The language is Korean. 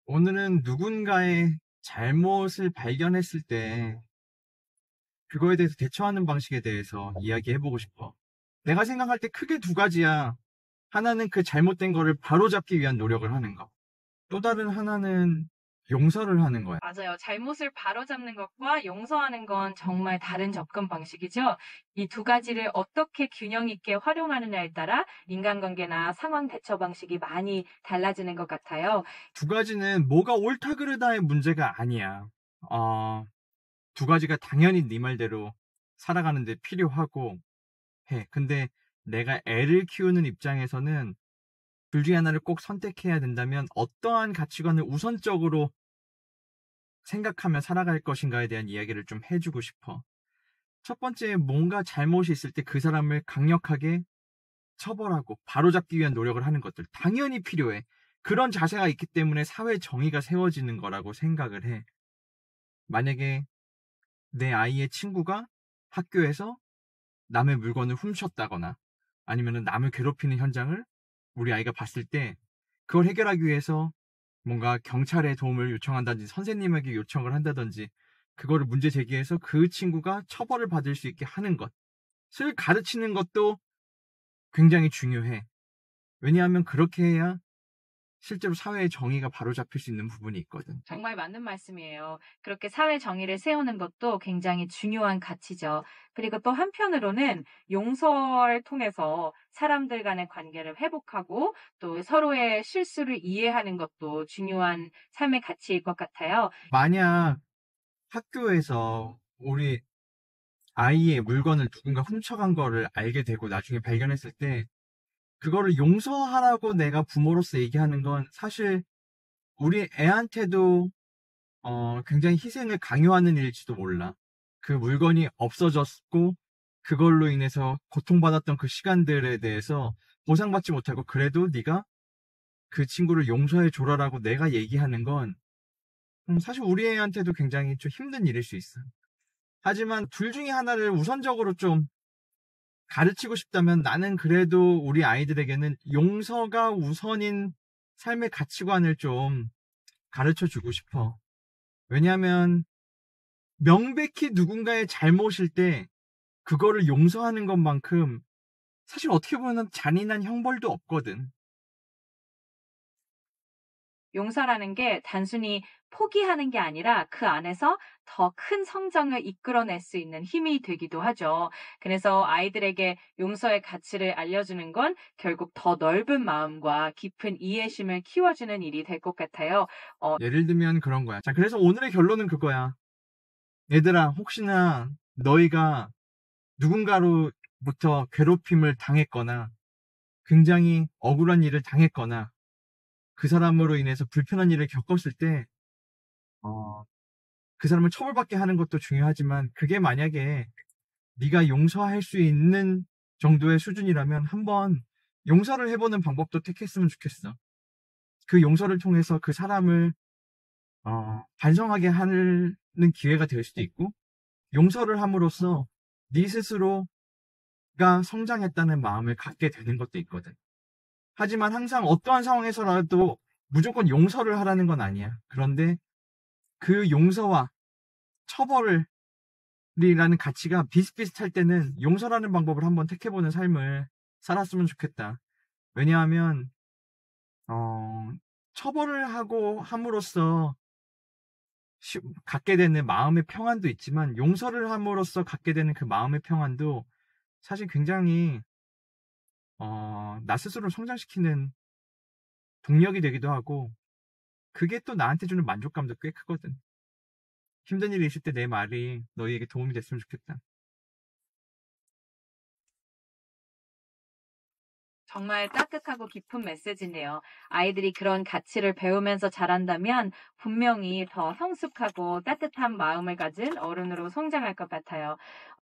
오늘은 누군가의 잘못을 발견했을 때 그거에 대해서 대처하는 방식에 대해서 이야기해보고 싶어. 내가 생각할 때 크게 두 가지야. 하나는 그 잘못된 거를 바로잡기 위한 노력을 하는 거. 또 다른 하나는 용서를 하는 거야. 맞아요. 잘못을 바로잡는 것과 용서하는 건 정말 다른 접근 방식이죠. 이 두 가지를 어떻게 균형 있게 활용하느냐에 따라 인간관계나 상황 대처 방식이 많이 달라지는 것 같아요. 두 가지는 뭐가 옳다 그르다의 문제가 아니야. 두 가지가 당연히 네 말대로 살아가는데 필요하고 해. 근데 내가 애를 키우는 입장에서는 둘 중에 하나를 꼭 선택해야 된다면 어떠한 가치관을 우선적으로 생각하며 살아갈 것인가에 대한 이야기를 좀 해주고 싶어. 첫 번째, 뭔가 잘못이 있을 때 그 사람을 강력하게 처벌하고 바로잡기 위한 노력을 하는 것들 당연히 필요해. 그런 자세가 있기 때문에 사회 정의가 세워지는 거라고 생각을 해. 만약에 내 아이의 친구가 학교에서 남의 물건을 훔쳤다거나 아니면 남을 괴롭히는 현장을 우리 아이가 봤을 때 그걸 해결하기 위해서 뭔가 경찰에 도움을 요청한다든지 선생님에게 요청을 한다든지 그거를 문제 제기해서 그 친구가 처벌을 받을 수 있게 하는 것을 가르치는 것도 굉장히 중요해. 왜냐하면 그렇게 해야 실제로 사회의 정의가 바로잡힐 수 있는 부분이 있거든. 정말 맞는 말씀이에요. 그렇게 사회 정의를 세우는 것도 굉장히 중요한 가치죠. 그리고 또 한편으로는 용서를 통해서 사람들 간의 관계를 회복하고 또 서로의 실수를 이해하는 것도 중요한 삶의 가치일 것 같아요. 만약 학교에서 우리 아이의 물건을 누군가 훔쳐간 거를 알게 되고 나중에 발견했을 때 그거를 용서하라고 내가 부모로서 얘기하는 건 사실 우리 애한테도 굉장히 희생을 강요하는 일일지도 몰라. 그 물건이 없어졌고 그걸로 인해서 고통받았던 그 시간들에 대해서 보상받지 못하고 그래도 네가 그 친구를 용서해 줘라라고 내가 얘기하는 건 사실 우리 애한테도 굉장히 좀 힘든 일일 수 있어. 하지만 둘 중에 하나를 우선적으로 좀 가르치고 싶다면 나는 그래도 우리 아이들에게는 용서가 우선인 삶의 가치관을 좀 가르쳐 주고 싶어. 왜냐하면 명백히 누군가의 잘못일 때 그거를 용서하는 것만큼 사실 어떻게 보면 잔인한 형벌도 없거든. 용서라는 게 단순히 포기하는 게 아니라 그 안에서 더 큰 성장을 이끌어낼 수 있는 힘이 되기도 하죠. 그래서 아이들에게 용서의 가치를 알려주는 건 결국 더 넓은 마음과 깊은 이해심을 키워주는 일이 될 것 같아요. 예를 들면 그런 거야. 자, 그래서 오늘의 결론은 그거야. 얘들아, 혹시나 너희가 누군가로부터 괴롭힘을 당했거나 굉장히 억울한 일을 당했거나 그 사람으로 인해서 불편한 일을 겪었을 때, 어, 그 사람을 처벌받게 하는 것도 중요하지만 그게 만약에 네가 용서할 수 있는 정도의 수준이라면 한번 용서를 해보는 방법도 택했으면 좋겠어. 그 용서를 통해서 그 사람을 반성하게 하는 기회가 될 수도 있고 용서를 함으로써 네 스스로가 성장했다는 마음을 갖게 되는 것도 있거든. 하지만 항상 어떠한 상황에서라도 무조건 용서를 하라는 건 아니야. 그런데 그 용서와 처벌이라는 가치가 비슷비슷할 때는 용서라는 방법을 한번 택해보는 삶을 살았으면 좋겠다. 왜냐하면 처벌을 하고 함으로써 갖게 되는 마음의 평안도 있지만 용서를 함으로써 갖게 되는 그 마음의 평안도 사실 굉장히 나 스스로를 성장시키는 동력이 되기도 하고 그게 또 나한테 주는 만족감도 꽤 크거든. 힘든 일이 있을 때 내 말이 너희에게 도움이 됐으면 좋겠다. 정말 따뜻하고 깊은 메시지네요. 아이들이 그런 가치를 배우면서 자란다면 분명히 더 성숙하고 따뜻한 마음을 가진 어른으로 성장할 것 같아요.